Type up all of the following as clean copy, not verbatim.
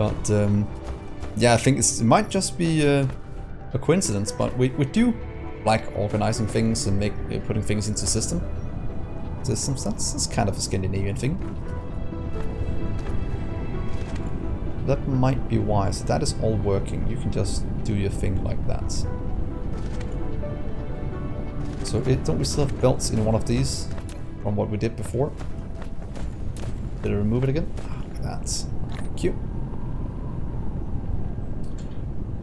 But yeah, I think it might just be a coincidence, but we do like organizing things and putting things into systems. That's kind of a Scandinavian thing. That might be why. So that is all working. You can just do your thing like that. So don't we still have belts in one of these from what we did before? Did I remove it again? Look at that. Thank you.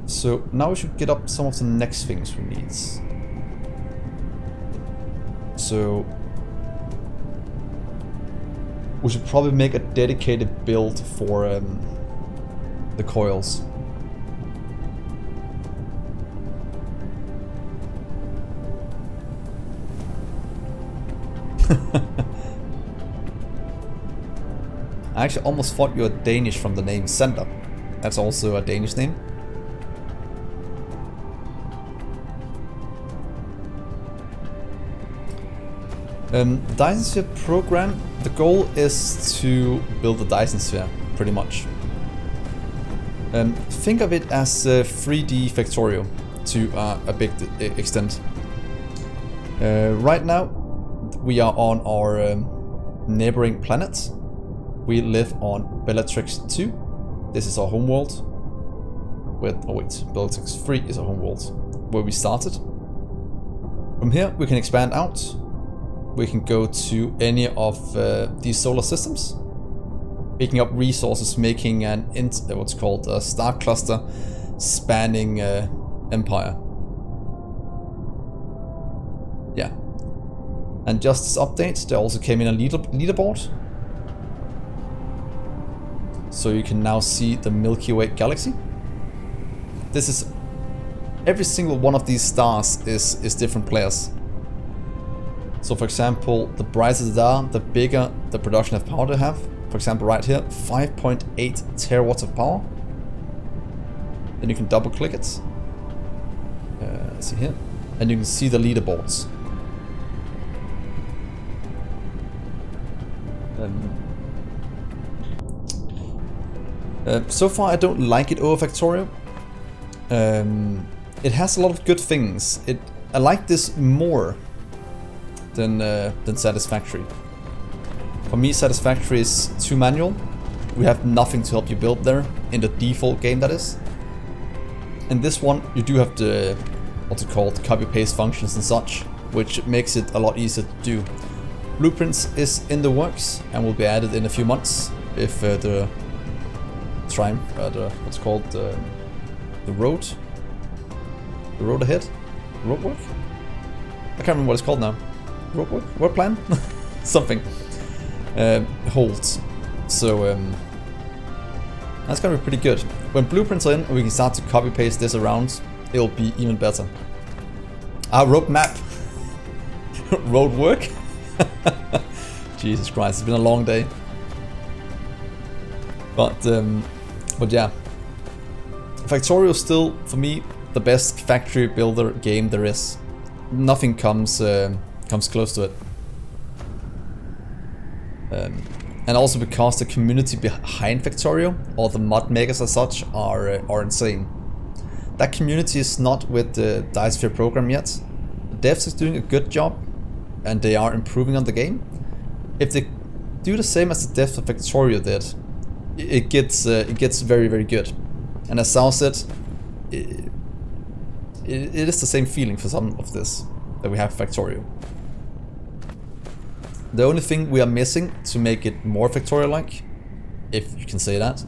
So now we should get up some of the next things we need. So we should probably make a dedicated build for the coils. I actually almost thought you were Danish from the name Sender. That's also a Danish name. Dyson Sphere program, the goal is to build the Dyson Sphere, pretty much. Think of it as 3D Factorio to a big extent. Right now we are on our neighboring planet. We live on Bellatrix 2. This is our homeworld. Bellatrix 3 is our homeworld, where we started. From here we can expand out. We can go to any of these solar systems, picking up resources, making an what's called a star cluster spanning empire. Yeah. And just this update, there also came in a leaderboard. So you can now see the Milky Way galaxy. This is every single one of these stars is different players. So for example, the brighter they are, the bigger the production of power they have. For example, right here, 5.8 terawatts of power. Then you can double click it. See here. And you can see the leaderboards. So far I don't like it over Factorio. It has a lot of good things. I like this more than Satisfactory. For me, Satisfactory is too manual. We have nothing to help you build there, in the default game that is. In this one, you do have the, what's it called, copy-paste functions and such, which makes it a lot easier to do. Blueprints is in the works and will be added in a few months if the what's called the road ahead, road work. I can't remember what it's called now. Work plan? Something. Holds. So that's gonna be pretty good. When blueprints are in and we can start to copy paste this around, it'll be even better. Road map. Road work? Jesus Christ, it's been a long day. But yeah. Factorio is still, for me, the best factory builder game there is. Nothing comes close to it. And also because the community behind Factorio, or the mod makers as such, are insane. That community is not with the Dyson Sphere program yet. The devs is doing a good job, and they are improving on the game. If they do the same as the devs of Factorio did, it gets very, very good. And as Sal said, it is the same feeling for some of this that we have Factorio. The only thing we are missing to make it more Factorio-like, if you can say that,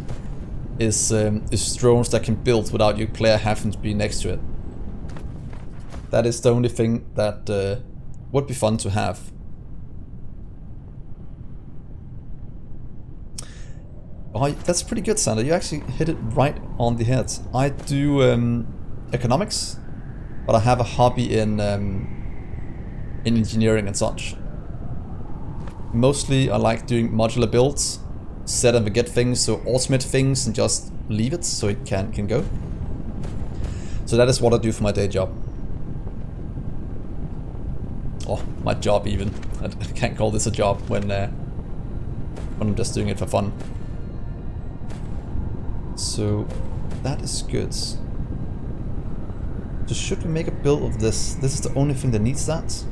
is drones that can build without your player having to be next to it. That is the only thing that would be fun to have. Oh, that's pretty good, Sander. You actually hit it right on the head. I do economics, but I have a hobby in engineering and such. Mostly I like doing modular builds, set and forget things, so automate things and just leave it so it can go. So that is what I do for my day job. Oh, my job even. I can't call this a job when I'm just doing it for fun. So that is good. So should we make a build of this? This is the only thing that needs that.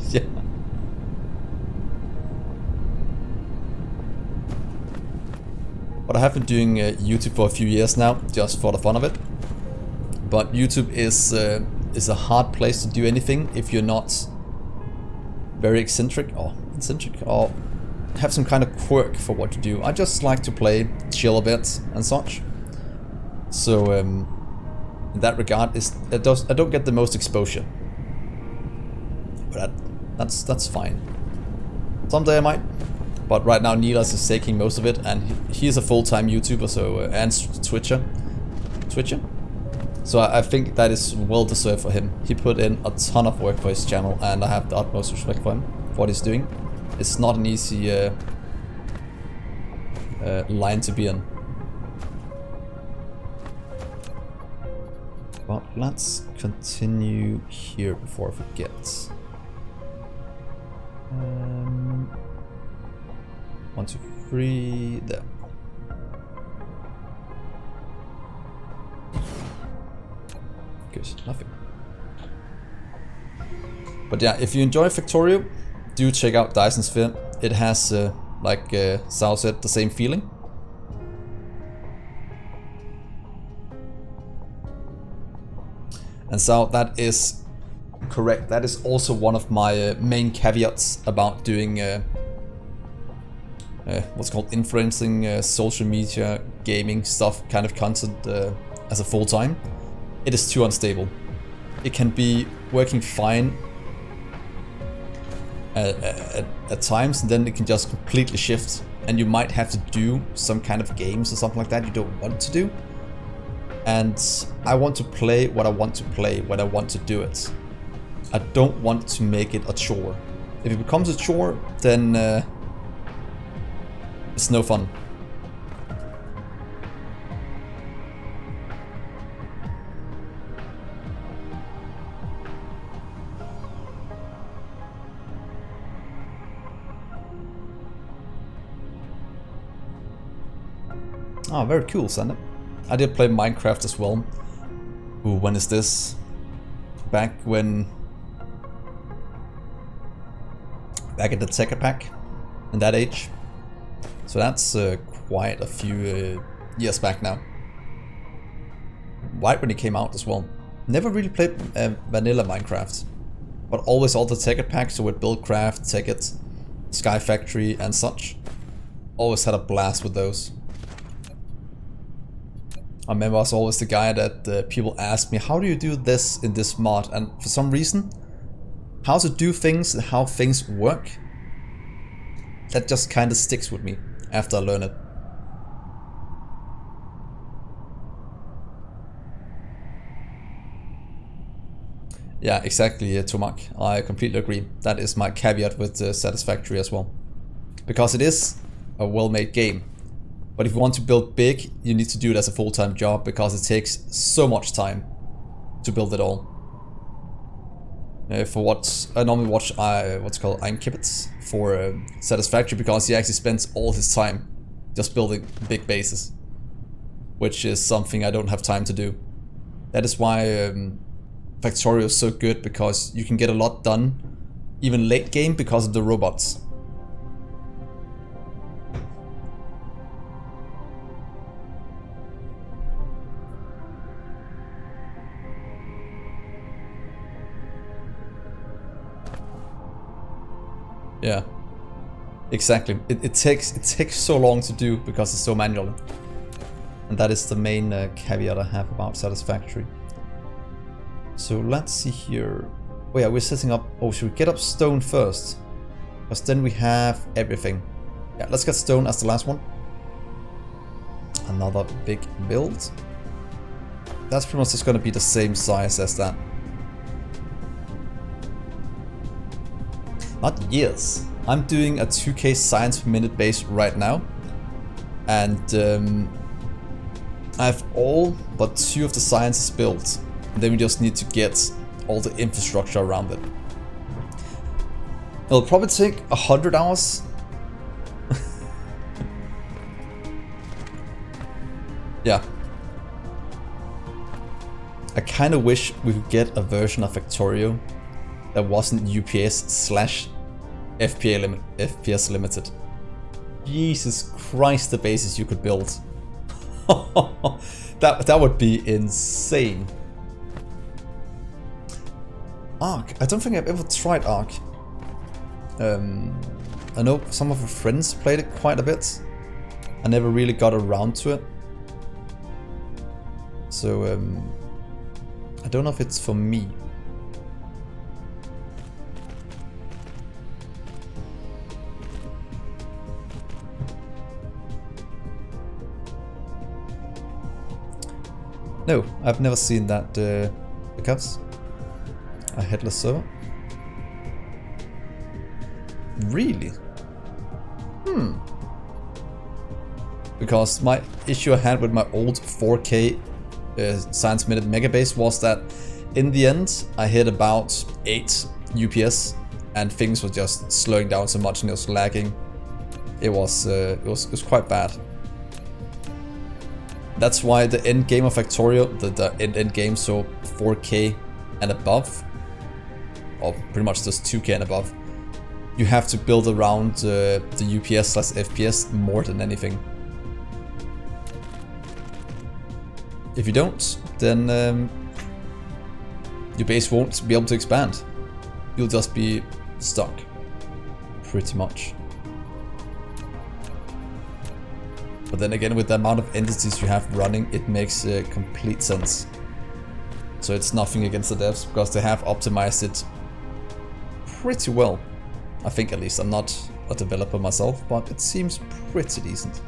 Yeah. But I have been doing YouTube for a few years now, just for the fun of it. But YouTube is a hard place to do anything if you're not very eccentric or have some kind of quirk for what you do. I just like to play, chill a bit and such. So in that regard, I don't get the most exposure. But that's fine. Someday I might. But right now Nilas is taking most of it, and he is a full-time YouTuber, so and Twitcher. So I think that is well deserved for him. He put in a ton of work for his channel, and I have the utmost respect for him for what he's doing. It's not an easy line to be in. But let's continue here before I forget. 1, 2, 3, there. Good, nothing. But yeah, if you enjoy Factorio, do check out Dyson Sphere. It has, like Sao said, the same feeling. And so that is correct. That is also one of my main caveats about doing what's called influencing social media, gaming stuff, kind of content as a full-time. It is too unstable. It can be working fine at times, and then it can just completely shift, and you might have to do some kind of games or something like that you don't want to do. And I want to play what I want to play when I want to do it. I don't want to make it a chore. If it becomes a chore, then it's no fun. Oh, very cool, Sander. I did play Minecraft as well. Ooh, when is this? Back at the Tekker pack, in that age. So that's quite a few years back now. Right when it came out as well. Never really played vanilla Minecraft, but always all the Tekker packs, so with Buildcraft, Tekkit, Sky Factory and such. Always had a blast with those. I remember I was always the guy that people asked me, how do you do this in this mod? And for some reason, how to do things and how things work, that just kind of sticks with me after I learn it. Yeah, exactly, Tomak. I completely agree. That is my caveat with Satisfactory as well. Because it is a well-made game. But if you want to build big, you need to do it as a full-time job, because it takes so much time to build it all. For what I normally watch, what's called Einkibitz for Satisfactory, because he actually spends all his time just building big bases, which is something I don't have time to do. That is why Factorio is so good, because you can get a lot done, even late game, because of the robots. Yeah, exactly. It takes so long to do because it's so manual, and that is the main caveat I have about Satisfactory. So let's see here. Oh yeah, we're setting up. Oh, should we get up stone first? Because then we have everything. Yeah, let's get stone as the last one. Another big build. That's pretty much just going to be the same size as that. Not years. I'm doing a 2k science per minute base right now, and I have all but 2 of the sciences built. And then we just need to get all the infrastructure around it. It'll probably take 100 hours. Yeah. I kind of wish we could get a version of Factorio that wasn't UPS/FPS limited. Jesus Christ, the bases you could build. that would be insane. Ark. I don't think I've ever tried Ark. I know some of my friends played it quite a bit. I never really got around to it. So I don't know if it's for me. No, I've never seen that because a headless server. Really? Because my issue I had with my old 4K Science Minute Megabase was that in the end I hit about 8 UPS and things were just slowing down so much and it was lagging. It was quite bad. That's why the end game of Factorio, the end game, so 4K and above, or pretty much just 2K and above, you have to build around the UPS/FPS more than anything. If you don't, then your base won't be able to expand. You'll just be stuck, pretty much. But then again, with the amount of entities you have running, it makes complete sense. So it's nothing against the devs, because they have optimized it pretty well. I think, at least. I'm not a developer myself, but it seems pretty decent.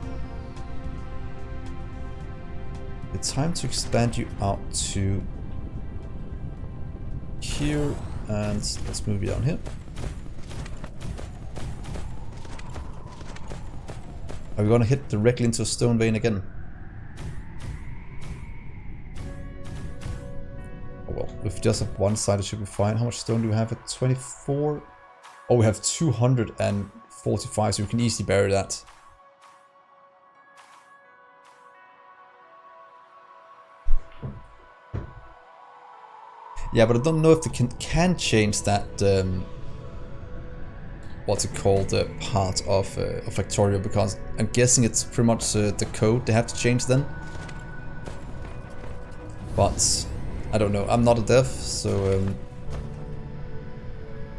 It's time to expand you out to here, and let's move you down here. Are we gonna hit directly into a stone vein again? Oh well, if just have one side it should be fine. How much stone do we have at 24? Oh, we have 245, so we can easily bury that. Yeah, but I don't know if they can change that, what's it called, part of Factorio, because I'm guessing it's pretty much the code they have to change then. But I don't know, I'm not a dev, so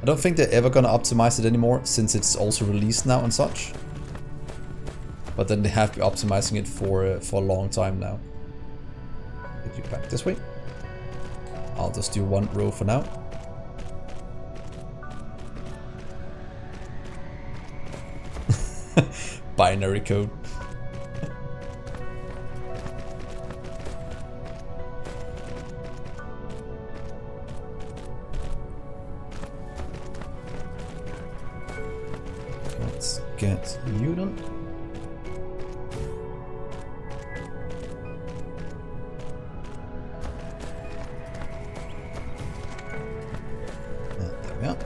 I don't think they're ever gonna optimize it anymore, since it's also released now and such. But then they have been optimizing it for a long time now. Get you back this way. I'll just do one row for now. Binary code. Let's get you done. There we are.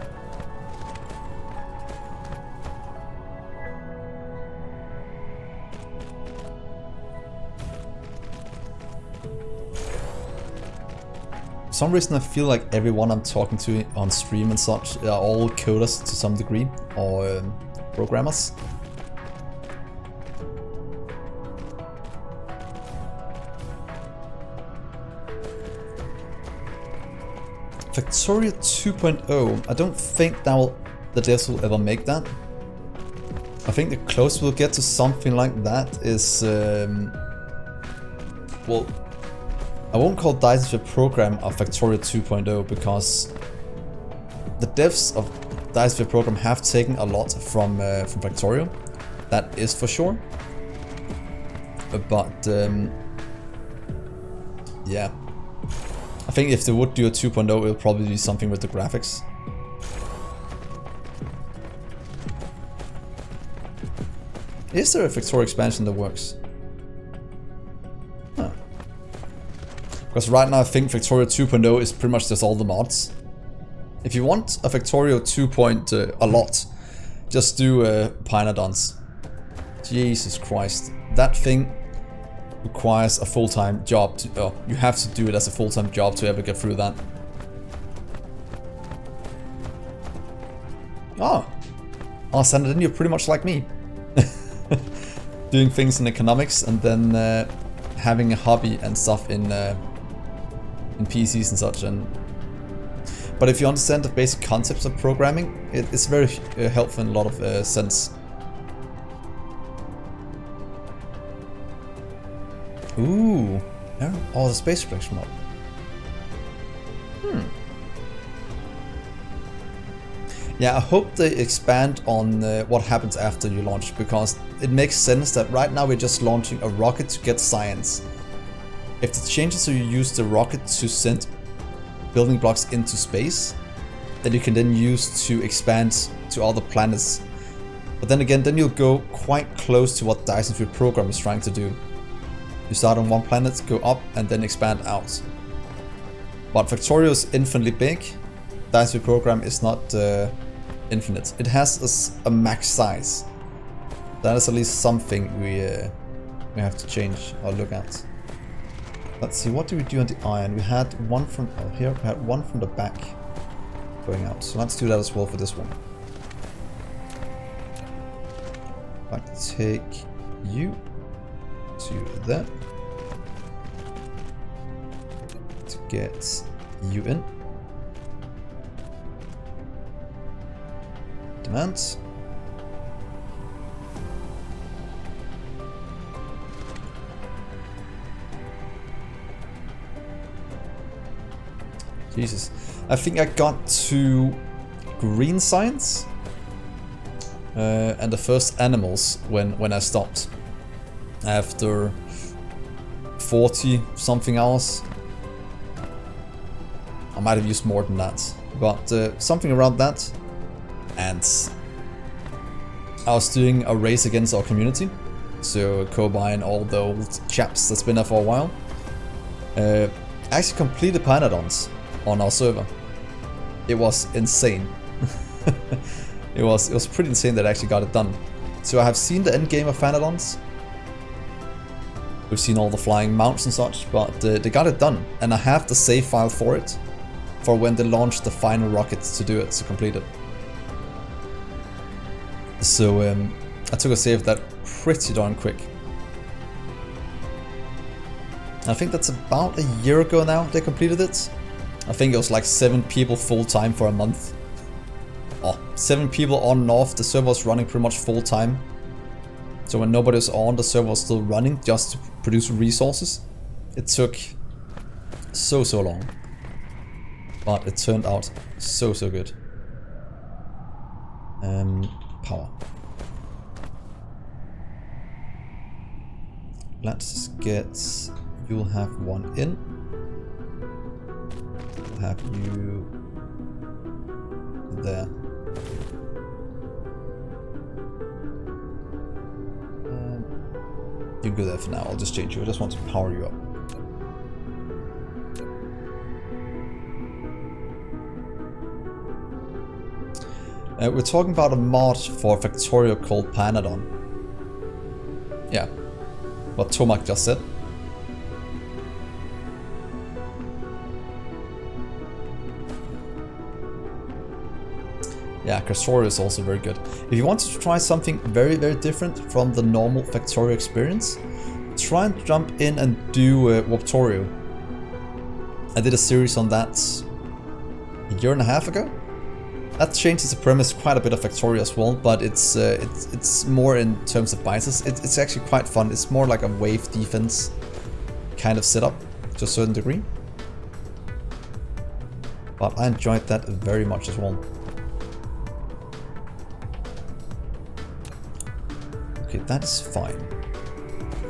For some reason I feel like everyone I'm talking to on stream and such are all coders to some degree, or programmers. Factorio 2.0, I don't think the devs will ever make that. I think the closest we'll get to something like that is, well, I won't call Dyson the program of Factorio 2.0, because the devs of Dyson the program have taken a lot from Factorio, that is for sure. But yeah, I think if they would do a 2.0, it would probably be something with the graphics. Is there a Factorio expansion that works? Huh. Because right now I think Factorio 2.0 is pretty much just all the mods. If you want a Factorio 2. A lot, just do Pinodons. Jesus Christ, that thing requires a full-time job to, you have to do it as a full-time job to ever get through that. Oh, Sander, then you're pretty much like me. Doing things in economics and then having a hobby and stuff in PCs and such. But if you understand the basic concepts of programming, it's very helpful in a lot of sense. Ooh, yeah. Oh, the space protection mod. Yeah, I hope they expand on what happens after you launch, because it makes sense that right now we're just launching a rocket to get science. If it changes so you use the rocket to send building blocks into space, that you can then use to expand to other planets. But then again, then you'll go quite close to what Dyson Field Program is trying to do. You start on one planet, go up, and then expand out. But Factorio is infinitely big. Dyson Field Program is not infinite. It has a max size. That is at least something we have to change or look at. Let's see, what do we do on the iron? We had one from here. We had one from the back going out. So let's do that as well for this one. Let's take you to there to get you in. Demands. Jesus, I think I got to green science and the first animals when I stopped after 40 something hours. I might have used more than that, but something around that. And I was doing a race against our community, so Kobe and all the old chaps that's been there for a while. I actually completed Panadons on our server. It was insane. it was pretty insane that I actually got it done. So I have seen the end game of Panadons. We've seen all the flying mounts and such, but they got it done, and I have the save file for it, for when they launched the final rockets to do it, to complete it. So I took a save of that pretty darn quick. I think that's about a year ago now they completed it. I think it was like 7 people full time for a month. Oh, 7 people on and off. The server was running pretty much full time. So when nobody was on, the server was still running just to produce resources. It took so long. But it turned out so good. Power. Let's get... You'll have one in. We'll have you there. You go there for now. I'll just change you. I just want to power you up. We're talking about a mod for Factorio called Panadon. Yeah, what Tomak just said. Yeah, Factorio is also very good. If you wanted to try something very different from the normal Factorio experience, try and jump in and do Warptorio. I did a series on that a year and a half ago. That changes the premise quite a bit of Factorio as well, but it's more in terms of biases. It's actually quite fun. It's more like a wave defense kind of setup to a certain degree. But I enjoyed that very much as well. Okay, that is fine.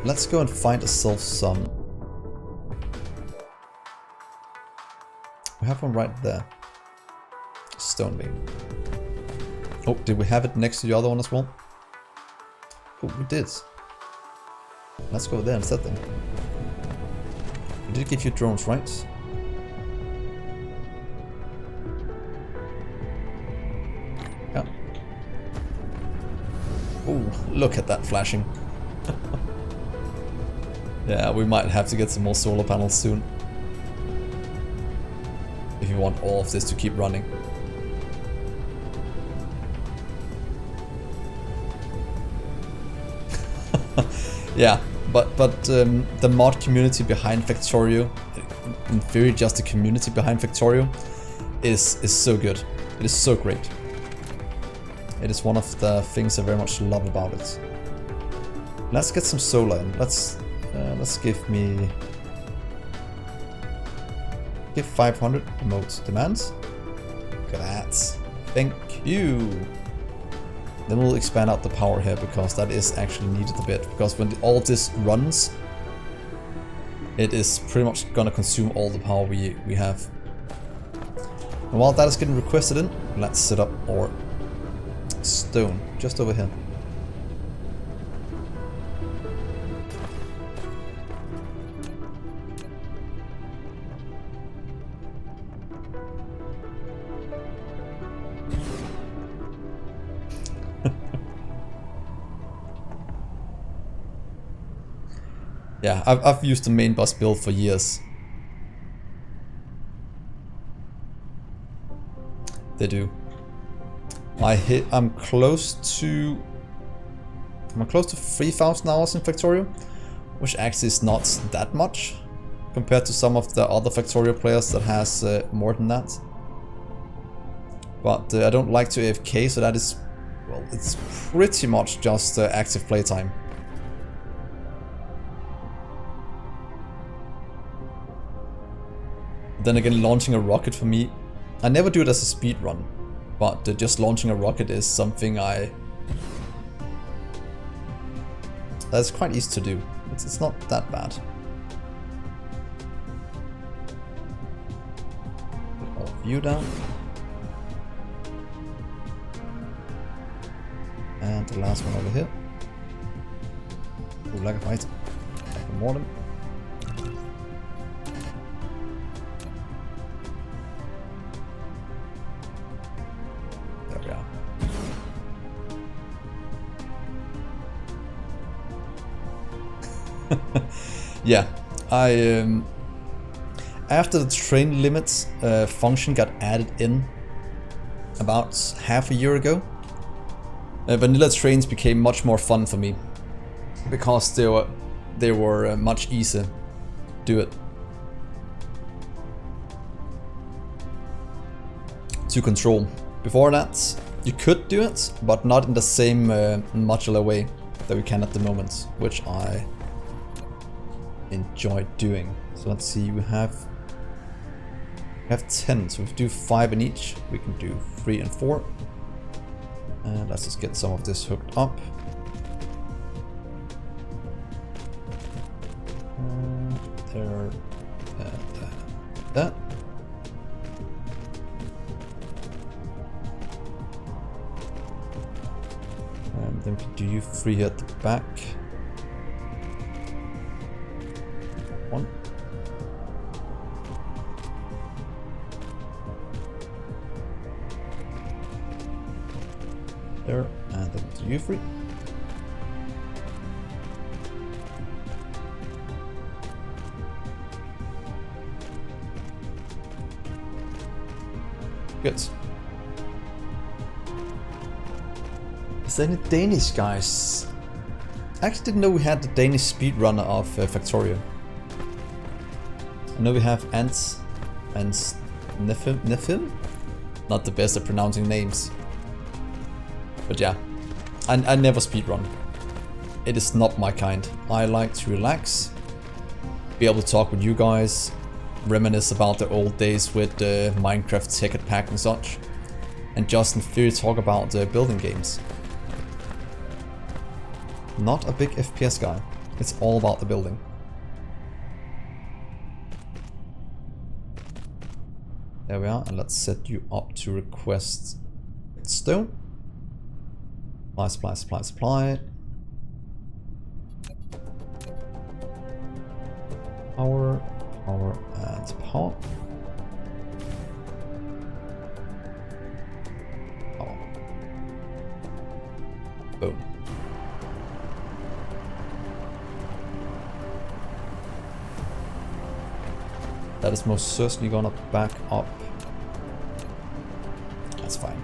Let's go and find ourselves some... We have one right there. Stone beam. Oh, did we have it next to the other one as well? Oh, we did. Let's go there instead then. We did give you drones, right? Yeah. Oh, look at that flashing. Yeah, we might have to get some more solar panels soon. If you want all of this to keep running. Yeah, but the mod community behind Factorio, in theory just the community behind Factorio, is so good. It is so great. It is one of the things I very much love about it. Let's get some solar in. Let's give 500 remote demands. Look at that. Thank you. Then we'll expand out the power here because that is actually needed a bit. Because when all this runs, it is pretty much gonna consume all the power we have. And while that is getting requested in, let's set up our stone just over here. Yeah, I've used the main bus build for years. They do. I'm close to 3,000 hours in Factorio, which actually is not that much compared to some of the other Factorio players that has more than that. But I don't like to AFK, so that is, well, it's pretty much just active playtime. Then again, launching a rocket for me, I never do it as a speed run, but just launching a rocket is something that's quite easy to do. It's not that bad. Put all of you down. And the last one over here. Ooh, like a fight. Like a mortem. There we are. Yeah, after the train limits function got added in about half a year ago, vanilla trains became much more fun for me because they were much easier to do it, to control. Before that, you could do it, but not in the same modular way that we can at the moment, which I enjoy doing. So let's see, we have 10, so if we do 5 in each, we can do 3 and 4. And let's just get some of this hooked up. There, that. And then we can do you 3 here at the back. 1. There, and then to you 3. Good. Is there any Danish guys? I actually didn't know we had the Danish speedrunner of Factorio. I know we have Ants and Nefim? Not the best at pronouncing names. But yeah, I never speedrun. It is not my kind. I like to relax, be able to talk with you guys, reminisce about the old days with Minecraft Ticket Pack and such, and just in theory talk about building games. Not a big FPS guy. It's all about the building. There we are, and let's set you up to request stone. Supply, supply, supply, supply. Power, power, and power. Power. Boom. That is most certainly gonna back up. That's fine.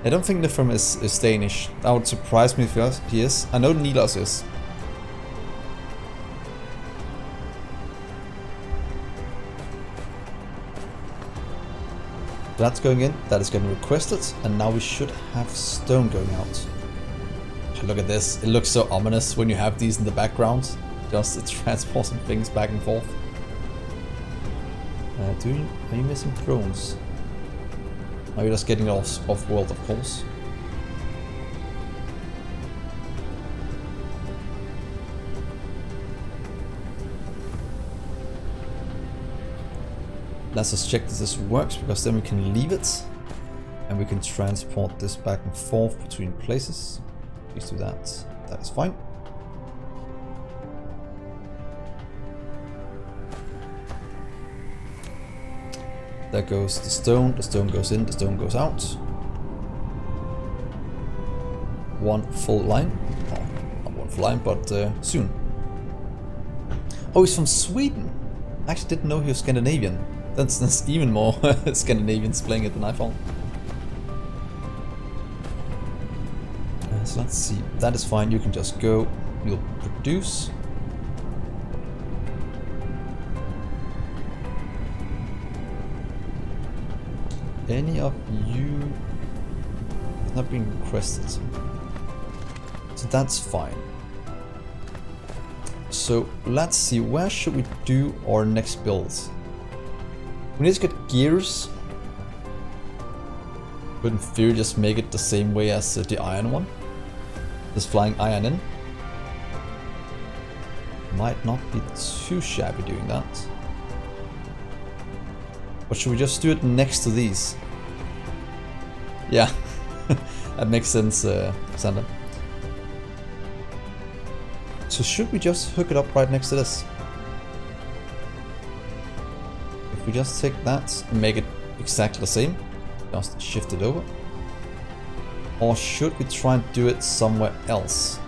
I don't think the firm is Danish. That would surprise me if he is. I know Nilos is. That's going in, that is getting requested, and now we should have stone going out. Look at this, it looks so ominous when you have these in the background. Just transporting things back and forth. Are you missing drones? Are you just getting off-world, of course? Let's just check that this works, because then we can leave it and we can transport this back and forth between places. Please do that. That is fine. There goes the stone goes in, the stone goes out. One full line. Oh, not one full line, but soon. Oh, he's from Sweden. I actually didn't know he was Scandinavian. That's even more Scandinavians playing it than I thought. So let's see. That is fine. You can just go. You'll produce. Any of you have not been requested. So that's fine. So let's see. Where should we do our next build? We need to get gears, but in theory just make it the same way as the iron one. Just flying iron in. Might not be too shabby doing that. But should we just do it next to these? Yeah, that makes sense, Sander. So should we just hook it up right next to this? We just take that and make it exactly the same, just shift it over. Or should we try and do it somewhere else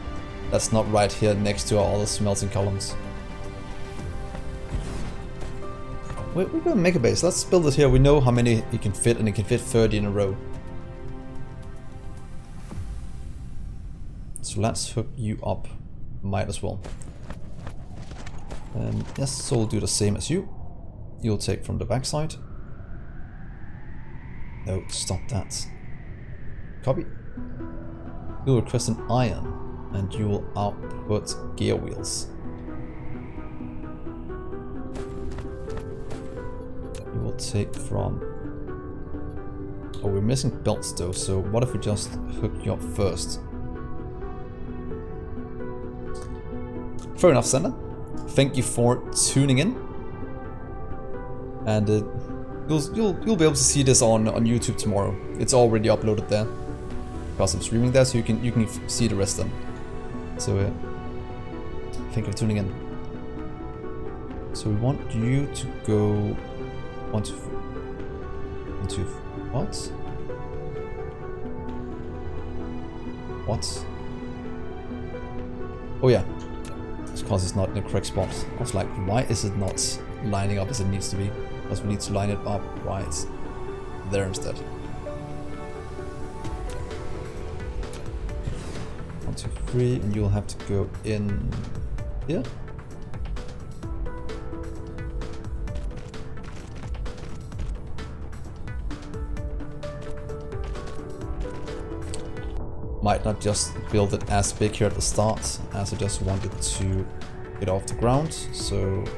that's not right here next to our other smelting columns? We're gonna make a base. Let's build it here. We know how many it can fit, and it can fit 30 in a row. So let's hook you up. Might as well. Yes, so we'll do the same as you. You'll take from the backside. No, stop that. Copy. You'll request an iron, and you will output gear wheels. You will take from... Oh, we're missing belts though, so what if we just hook you up first? Fair enough, Sander. Thank you for tuning in. And you'll be able to see this on YouTube tomorrow. It's already uploaded there because I'm streaming there, so you can see the rest then. So thank you for tuning in. So we want you to go 1, 2, 1, 2. What? What? Oh yeah, it's because it's not in the correct spot. I was like, why is it not lining up as it needs to be? Because we need to line it up right there instead. 1, 2, 3, and you'll have to go in here. Might not just build it as big here at the start, as I just wanted to get off the ground. So